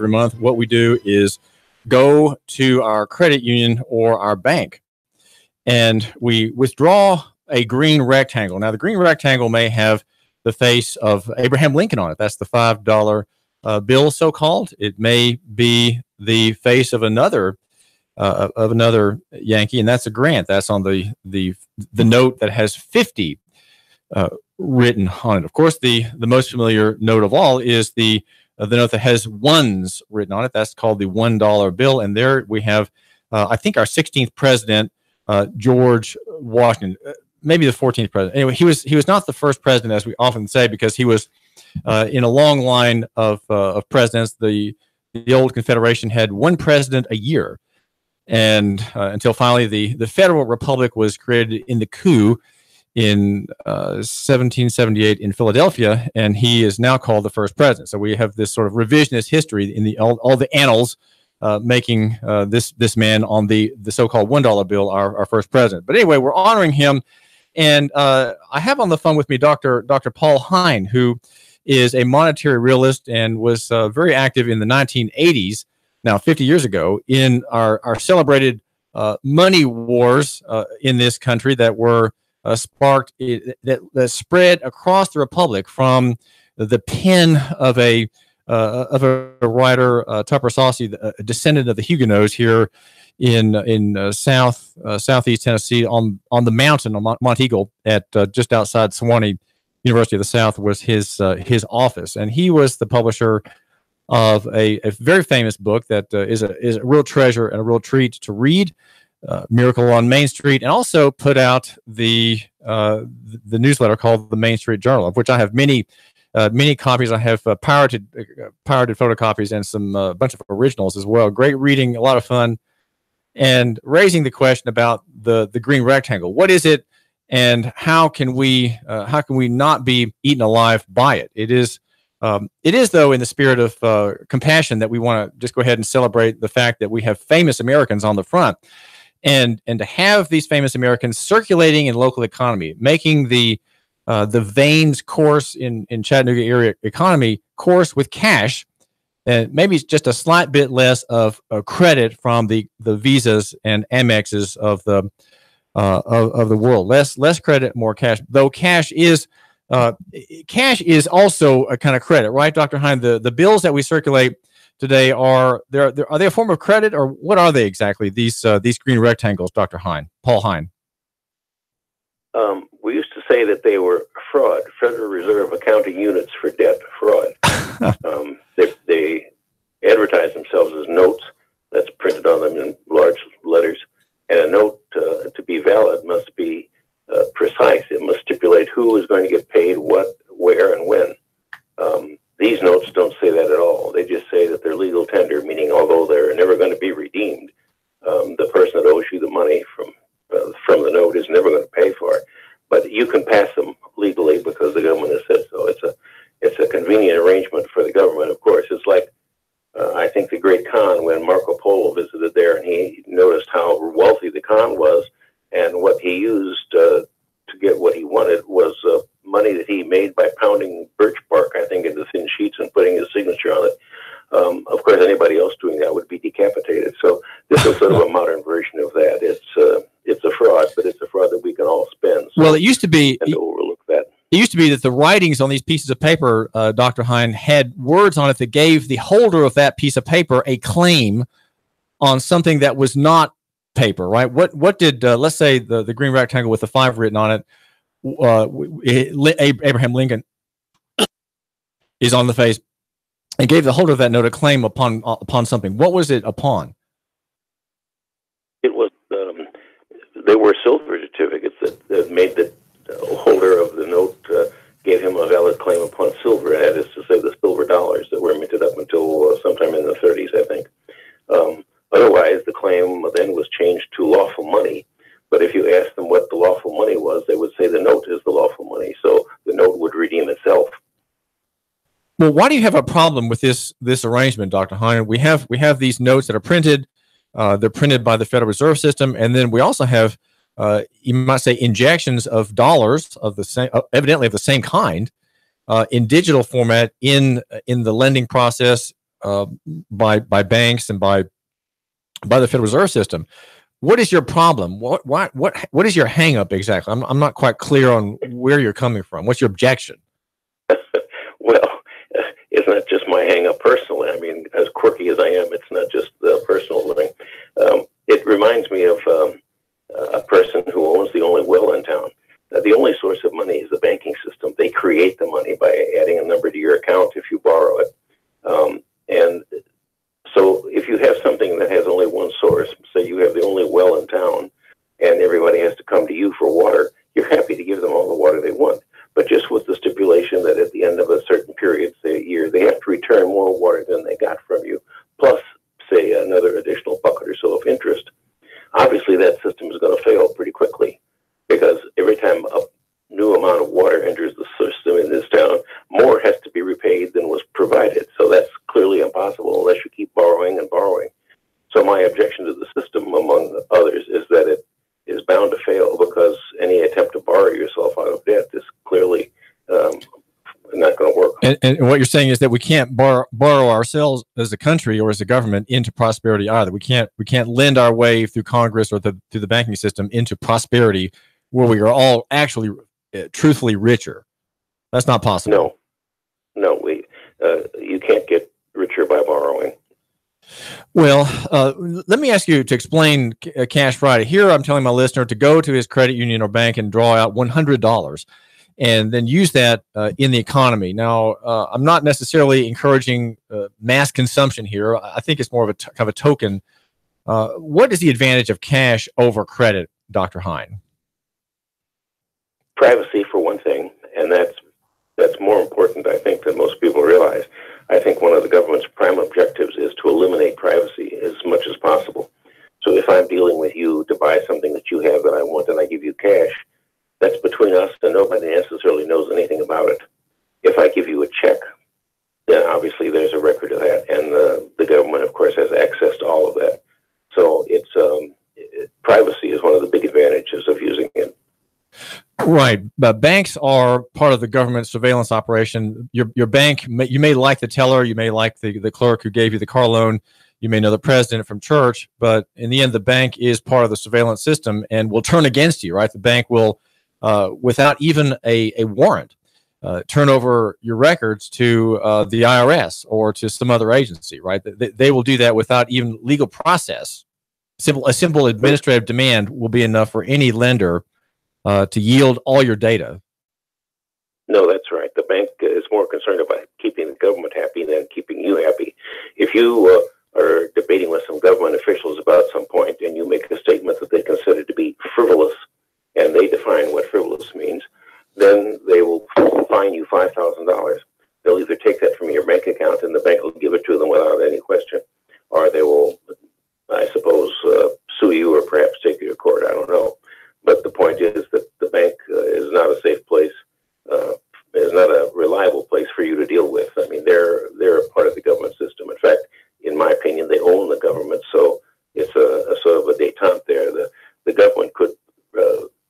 every month, what we do is go to our credit union or our bank, and we withdraw a green rectangle. Now, the green rectangle may have the face of Abraham Lincoln on it. That's the $5 bill, so-called. It may be the face of another Yankee, and that's a Grant. That's on the note that has 50 written on it. Of course, the most familiar note of all is the note that has ones written on it. That's called the $1 bill, and there we have, I think, our 16th president, George Washington. Maybe the 14th president. Anyway, he was not the first president, as we often say, because he was in a long line of presidents. The old Confederation had one president a year, and until finally the Federal Republic was created in the coup in 1778 in Philadelphia, and he is now called the first president. So we have this sort of revisionist history in all the annals, making this man on the so-called $1 bill our first president. But anyway, we're honoring him. And I have on the phone with me Dr. Paul Hein, who is a monetary realist and was very active in the 1980s, now 50 years ago, in our celebrated money wars in this country that were sparked, that spread across the Republic from the pen of a writer, Tupper Saucy, a descendant of the Huguenots here in southeast Tennessee on the mountain on Mont Eagle at just outside Sewanee University of the South was his office, and he was the publisher of a very famous book that is a real treasure and a real treat to read, Miracle on Main Street, and also put out the newsletter called the Main Street Journal, of which I have many copies. I have pirated photocopies and some bunch of originals as well. Great reading, a lot of fun. And raising the question about the green rectangle. What is it, and how can we not be eaten alive by it? It is though, in the spirit of compassion, that we want to just go ahead and celebrate the fact that we have famous Americans on the front, and to have these famous Americans circulating in local economy, making the veins course in Chattanooga area economy course with cash. And maybe it's just a slight bit less of credit from the Visas and Amexes of the world. Less credit, more cash. Though cash is also a kind of credit, right, Dr. Hein? The bills that we circulate today are they a form of credit, or what are they exactly? These green rectangles, Dr. Hein, Paul Hein. We used to say that they were fraud, Federal Reserve accounting units for debt fraud. They advertise themselves as notes. That's printed on them in large letters. And a note, to be valid, must be precise. It must stipulate who is going to get paid, what, where, and when. These notes don't say that at all. They just say that they're legal tender, meaning although they're never going to be redeemed, the person that owes you the money from the note is never going to pay for it. But you can pass them legally because the government has said so. It's a convenient arrangement for the government, of course. It's like, I think, the Great Khan, when Marco Polo visited there, and he noticed how wealthy the Khan was, and what he used to get what he wanted was money that he made by pounding birch bark, I think, into thin sheets and putting his signature on it. Of course, anybody else doing that would be decapitated. So this is sort of a modern version of that. It's a fraud, but it's a fraud that we can all spend. So well, it used to be to overlook that. It used to be that the writings on these pieces of paper, Dr. Hein, had words on it that gave the holder of that piece of paper a claim on something that was not paper, right? What did, let's say, the green rectangle with the 5 written on it, Abraham Lincoln is on the face, and gave the holder of that note a claim upon something. What was it upon? It was, they were silver certificates that made the holder of the note gave him a valid claim upon silver. That is to say, the silver dollars that were minted up until sometime in the 30s, I think. Otherwise, the claim then was changed to lawful money. But if you asked them what the lawful money was, they would say the note is the lawful money. So the note would redeem itself. Well, why do you have a problem with this arrangement, Dr. Hein? We have these notes that are printed. They're printed by the Federal Reserve System, and then we also have, you might say, injections of dollars of the same, evidently of the same kind, in digital format in the lending process by banks and by the Federal Reserve System. What is your problem? What is your hang up exactly? I'm not quite clear on where you're coming from. What's your objection? Well, it's not just my hang up personally. I mean, as quirky as I am, it's not just the personal thing. It reminds me of a person who owns the only well in town. The only source of money is the banking system. They create the money by adding a number to your account if you borrow it. And so if you have something that has only one source, say you have the only well in town, and everybody has to come to you for water, you're happy to give them all the water they want. But just with the stipulation that at the end of a certain period, say a year, they have to return more water than they got from you, plus, say, another additional bucket or so of interest. Obviously, that system is going to fail pretty quickly, because every time a new amount of water enters the system in this town, more has to be repaid than was provided. So that's clearly impossible unless you keep borrowing and borrowing. So my objection to the system, among others, is that it is bound to fail, because any attempt to borrow yourself out of debt is clearly not going to work. And what you're saying is that we can't borrow ourselves as a country or as a government into prosperity either. We can't lend our way through Congress or through the banking system into prosperity where we are all actually truthfully richer. That's not possible. No, you can't get richer by borrowing. Well, let me ask you to explain Cash Friday. Here, I'm telling my listener to go to his credit union or bank and draw out $100 and then use that in the economy. Now, I'm not necessarily encouraging mass consumption here. I think it's more of a kind of a token. What is the advantage of cash over credit, Dr. Hine? Privacy, for one thing, and that's more important, I think, than most people realize. I think one of the government's prime objectives is to eliminate privacy as much as possible. So if I'm dealing with you to buy something that you have that I want and I give you cash, that's between us and nobody necessarily knows anything about it. If I give you a check, then obviously there's a record of that, and the government, of course, has access to all of that. So privacy is one of the big advantages of using it. Right, but banks are part of the government surveillance operation. Your bank, you may like the teller, you may like the clerk who gave you the car loan, you may know the president from church, but in the end, the bank is part of the surveillance system and will turn against you. Right, the bank will, without even a warrant, turn over your records to the IRS or to some other agency. Right, they will do that without even legal process. A simple administrative demand will be enough for any lender to yield all your data. No, that's right. The bank is more concerned about keeping the government happy than keeping you happy. If you are debating with some government officials about some point and you make a statement that they consider to be frivolous, and they define what frivolous means, then they will fine you $5,000. They'll either take that from your bank account and the bank will give it to them without any question, or they will, I suppose, sue you or perhaps take you to court. I don't know. But the point is that the bank is not a safe place, is not a reliable place for you to deal with. I mean, they're a part of the government system. In fact, in my opinion, they own the government, so it's a sort of a détente there. The government could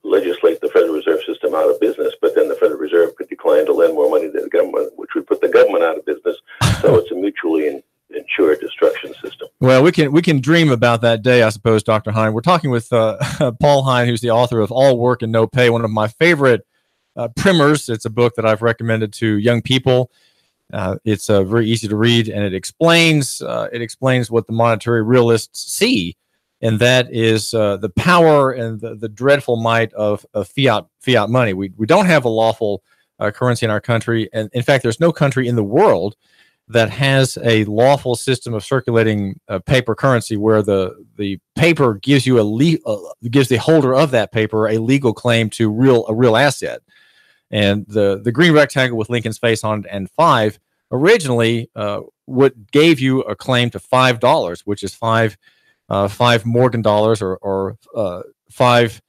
legislate the Federal Reserve System out of business, but then the Federal Reserve could decline to lend more money to the government, which would put the government out of business. So it's a mutually insured destruction system. Well, we can dream about that day, I suppose, Dr. Hine. We're talking with Paul Hine, who's the author of All Work and No Pay, one of my favorite primers. It's a book that I've recommended to young people. It's very easy to read, and it explains what the monetary realists see, and that is the power and the dreadful might of fiat money. We don't have a lawful currency in our country, and in fact, there's no country in the world that has a lawful system of circulating paper currency where the paper gives you gives the holder of that paper a legal claim to a real asset. And the green rectangle with Lincoln's face on it and 5 originally what gave you a claim to $5, which is five Morgan dollars or 25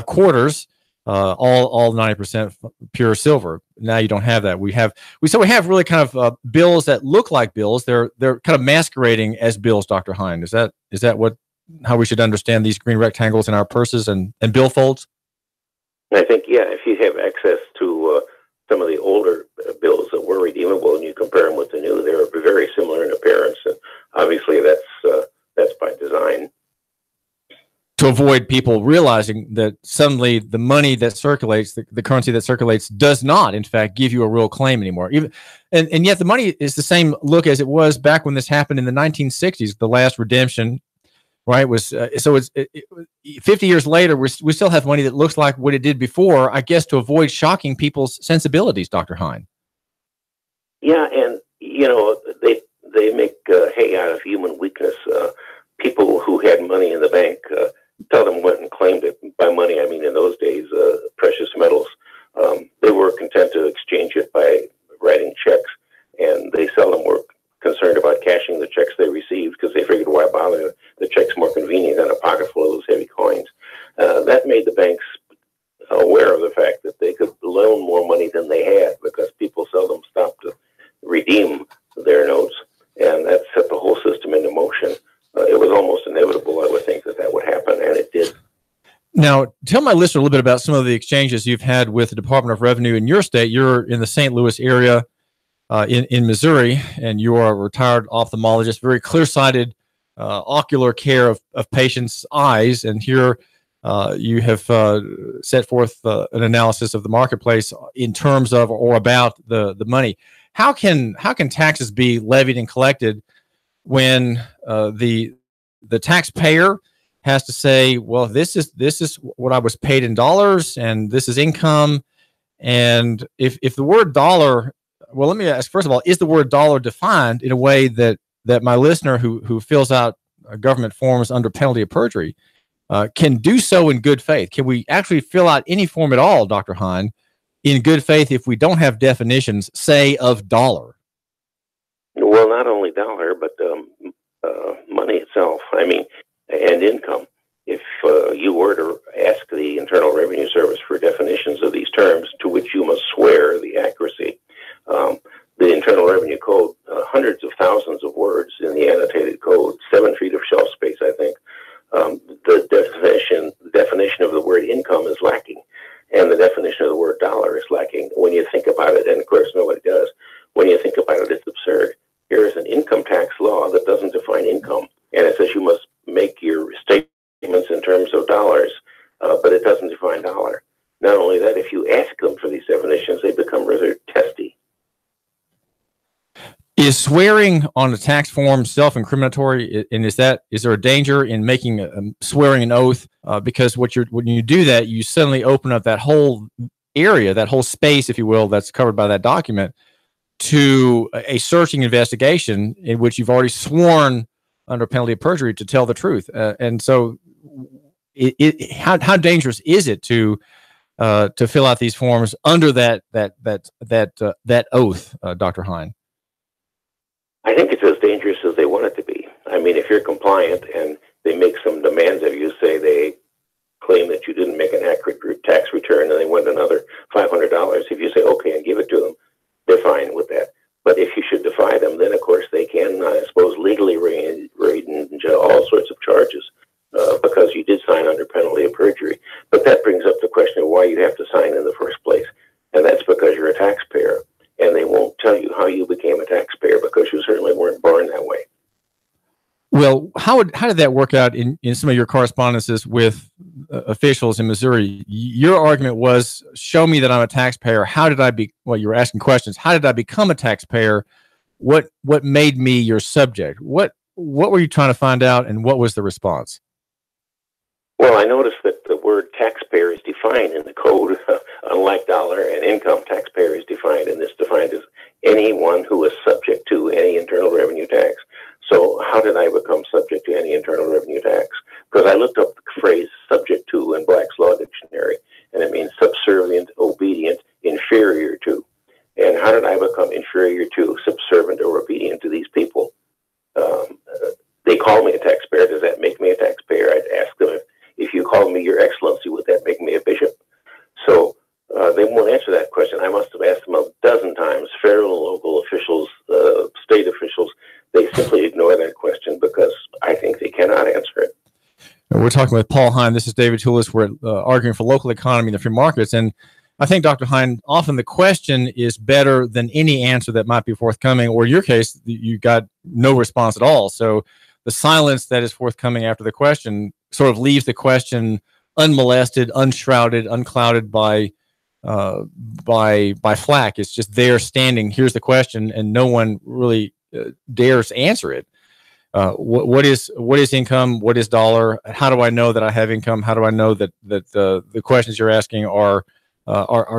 quarters. All 90% pure silver. Now you don't have that. We have really kind of bills that look like bills. They're kind of masquerading as bills. Dr. Hine, is that how we should understand these green rectangles in our purses and billfolds? I think, yeah, if you have access to some of the older bills that were redeemable, and you compare them with the new, they're very similar in appearance. And obviously, that's by design. To avoid people realizing that suddenly the money that circulates, the currency that circulates, does not, in fact, give you a real claim anymore. And yet the money is the same look as it was back when this happened in the 1960s. The last redemption, right, was so it's 50 years later. We still have money that looks like what it did before. I guess to avoid shocking people's sensibilities, Dr. Hine. Yeah, and they make hay out of human weakness. People who had money in the bank seldom went and claimed it. By money, I mean in those days, precious metals. They were content to exchange it by writing checks, and they seldom were concerned about cashing the checks they received because they figured, why bother? The check's more convenient than a pocket full of those heavy coins. That made the banks aware of the fact that they could loan more money than they had because people seldom stopped to redeem their notes, and that set the whole system into motion. It was almost inevitable, I would think, that would happen, and it did. Now, tell my listener a little bit about some of the exchanges you've had with the Department of Revenue in your state. You're in the St. Louis area in Missouri, and you are a retired ophthalmologist, very clear-sighted ocular care of patients' eyes. And here you have set forth an analysis of the marketplace in terms of or about the money. How can taxes be levied and collected when the taxpayer has to say, well, this is what I was paid in dollars, and this is income, and if the word dollar, well, let me ask first of all, is the word dollar defined in a way that my listener who fills out government forms under penalty of perjury can do so in good faith? Can we actually fill out any form at all, Dr. Hine, in good faith if we don't have definitions, say, of dollar? Well, not only dollar, but money itself. I mean, and income. If you were to ask the Internal Revenue Service for definitions of these terms, to which you must swear the accuracy, the Internal Revenue Code, hundreds of thousands of words in the annotated code, 7 feet of shelf space, I think. The definition of the word income is lacking, and the definition of the word dollar is lacking. When you think about it, and of course nobody does, when you think about it, it's absurd. Here is an income tax law that doesn't define income, and it says you must make your statements in terms of dollars, but it doesn't define dollar. Not only that, if you ask them for these definitions, they become rather testy. Is swearing on a tax form self-incriminatory, and is there a danger in making swearing an oath? Because when you do that, you suddenly open up that whole area, that whole space, if you will, that's covered by that document, to a searching investigation in which you've already sworn under penalty of perjury to tell the truth. And so, how dangerous is it to fill out these forms under that oath, Dr. Hine? I think it's as dangerous as they want it to be. I mean, if you're compliant and they make some demands of you, say they claim that you didn't make an accurate tax return and they want another $500, if you say okay and give it to them, they're fine with that. But if you should defy them, then of course they can, I suppose, legally raid and all sorts of charges because you did sign under penalty of perjury. But that brings up the question of why you have to sign in the first place. And that's because you're a taxpayer. And they won't tell you how you became a taxpayer because you certainly weren't born that way. Well, how did that work out in some of your correspondences with officials in Missouri? Your argument was, show me that I'm a taxpayer. How did I be? Well, you were asking questions. How did I become a taxpayer? What made me your subject? What were you trying to find out, and what was the response? Well, I noticed that the word taxpayer is defined in the code, unlike dollar and income. Taxpayer is defined, and this defined as anyone who is subject to any internal revenue tax. So how did I become subject to any internal revenue tax? Because I looked up the phrase subject to in Black's Law Dictionary, and it means subservient, obedient, inferior to. And how did I become inferior to, subservient, or obedient to these people? They call me a taxpayer. Does that make me a taxpayer? I'd ask them, if you called me your excellency, would that make me a bishop? So they won't answer that question. I must have asked them a dozen times, federal and local officials, state officials. They simply ignore that question because I think they cannot answer it. We're talking with Paul Hine. This is David Toulis. We're arguing for local economy and the free markets. And I think, Dr. Hine, often the question is better than any answer that might be forthcoming, or in your case, you got no response at all. So the silence that is forthcoming after the question sort of leaves the question unmolested, unshrouded, unclouded by flack. It's just there standing. Here's the question, and no one really dares answer it. What is income? What is dollar? How do I know that I have income? How do I know that the questions you're asking are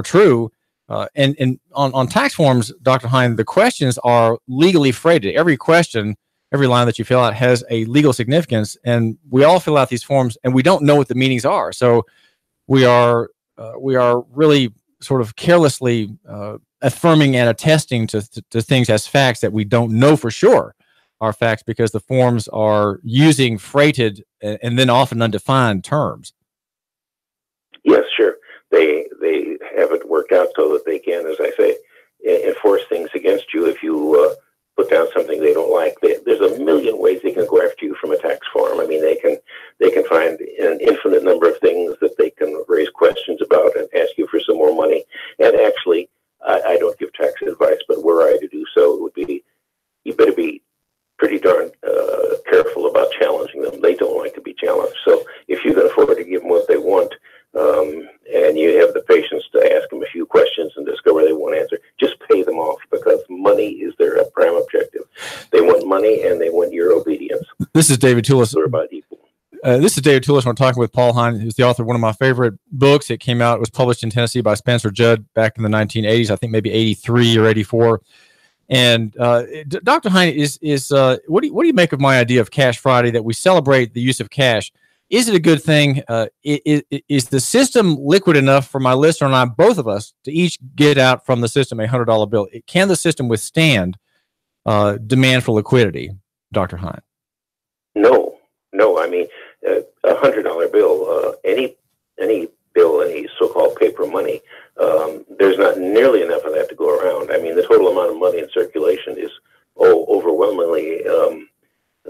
true? And on tax forms, Dr. Hine, the questions are legally freighted. Every question, every line that you fill out has a legal significance, and we all fill out these forms, and we don't know what the meanings are. So we are really sort of carelessly affirming and attesting to things as facts that we don't know for sure are facts, because the forms are using freighted and then often undefined terms. Yes, sure. They have it worked out so that they can, as I say, enforce things against you if you put down something they don't like. There's a million ways they can go after you from a tax form. I mean, they can find an infinite number of things that they can raise questions about and ask you for some more money. And actually, I don't give tax advice, but were I to do so, it would be, you better be pretty darn careful about challenging them. They don't like to be challenged. So if you can afford to give them what they want, and you have the patience to ask them a few questions and discover they won't answer, just pay them off, because money is their prime objective. They want money, and they want your obedience. This is David Toulis. They're about equal. This is David Toulis. We're talking with Paul Hine, who's the author of one of my favorite books. It came out, it was published in Tennessee by Spencer Judd back in the 1980s, I think maybe 83 or 84. And Dr. Hine, what do you make of my idea of Cash Friday, that we celebrate the use of cash? Is it a good thing? Is the system liquid enough for my listener and I, both of us, to each get out from the system a $100 bill? Can the system withstand demand for liquidity, Dr. Hine? No. I mean, a $100 bill, any bill, any so-called paper money, there's not nearly enough of that to go around. I mean, the total amount of money in circulation is overwhelmingly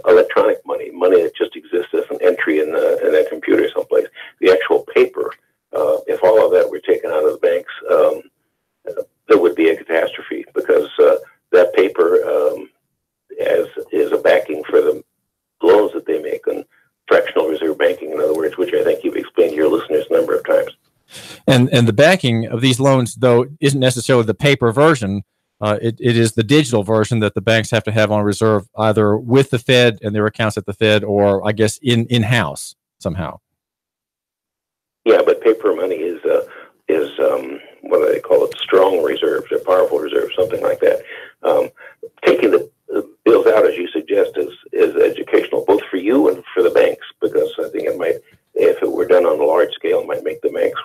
electronic money that just exists as an entry in a computer someplace. The actual paper, if all of that were taken out of the banks, there would be a catastrophe, because that paper is a backing for the loans that they make on fractional reserve banking, in other words, which I think you've explained to your listeners a number of times. And the backing of these loans, though, isn't necessarily the paper version. It is the digital version that the banks have to have on reserve, either with the Fed and their accounts at the Fed, or I guess in-house somehow. Yeah, but paper money is what do they call it? Strong reserves or powerful reserves, something like that. Taking the bills out, as you suggest, is educational, both for you and for the banks, because I think it might, if it were done on a large scale, it might make the banks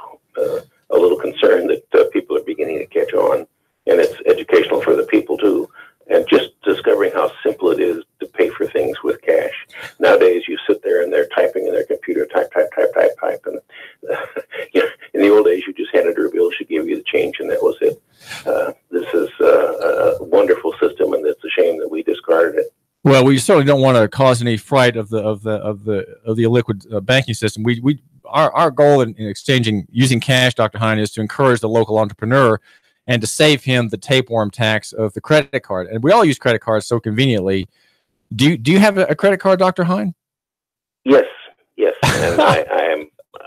a little concerned that people are beginning to catch on. And it's educational for the people, too. And just discovering how simple it is to pay for things with cash. Nowadays, you sit there and they're typing in their computer, type. And in the old days, you just handed her a bill, she gave you the change, and that was it. This is a wonderful system, and it's a shame that we discarded it. Well, we certainly don't want to cause any fright of the illiquid banking system. Our goal in exchanging using cash, Dr. Hine, is to encourage the local entrepreneur and to save him the tapeworm tax of the credit card. And we all use credit cards so conveniently. Do you have a credit card, Dr. Hine? Yes. And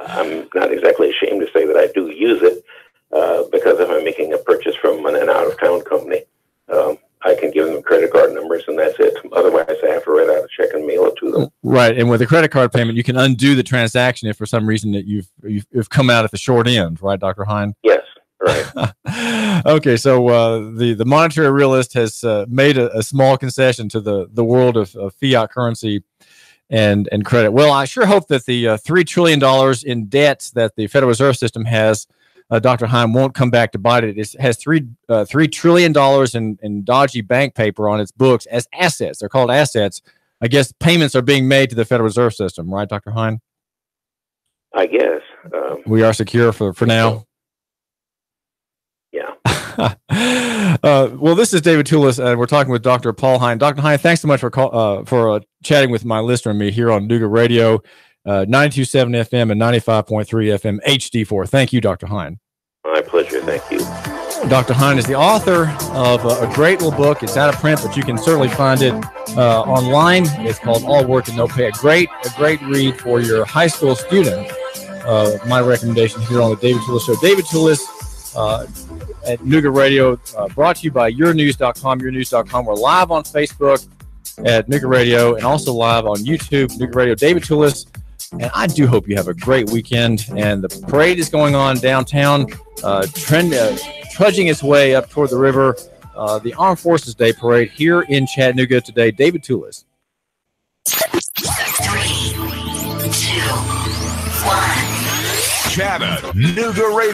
I'm not exactly ashamed to say that I do use it, because if I'm making a purchase from an out-of-town company, I can give them credit card numbers, and that's it. Otherwise, I have to write out a check and mail it to them. Right, and with a credit card payment, you can undo the transaction if for some reason that you've come out at the short end, right, Dr. Hine? Yes, right. Okay, so the monetary realist has made a small concession to the world of fiat currency and credit. Well, I sure hope that the $3 trillion in debts that the Federal Reserve System has, Dr. Hine, won't come back to bite it. It has $3 trillion in dodgy bank paper on its books as assets. They're called assets. I guess payments are being made to the Federal Reserve System, right, Dr. Hine? I guess. We are secure for now. Yeah. Well, this is David Toulis, and we're talking with Dr. Paul Hine. Dr. Hine, thanks so much for chatting with my listener and me here on Chattanooga Radio, 92.7 FM and 95.3 FM HD4. Thank you, Dr. Hine. My pleasure. Thank you. Dr. Hine is the author of a great little book. It's out of print, but you can certainly find it online. It's called All Work and No Pay. A great read for your high school student. My recommendation here on the David Toulis Show. David Toulis at Nougat Radio, brought to you by yournews.com, yournews.com. We're live on Facebook at Nougat Radio and also live on YouTube, Nougat Radio. David Toulis. And I do hope you have a great weekend. And the parade is going on downtown, trudging its way up toward the river. The Armed Forces Day Parade here in Chattanooga today. David Toulis. 3, 2, 1. Chattanooga Radio.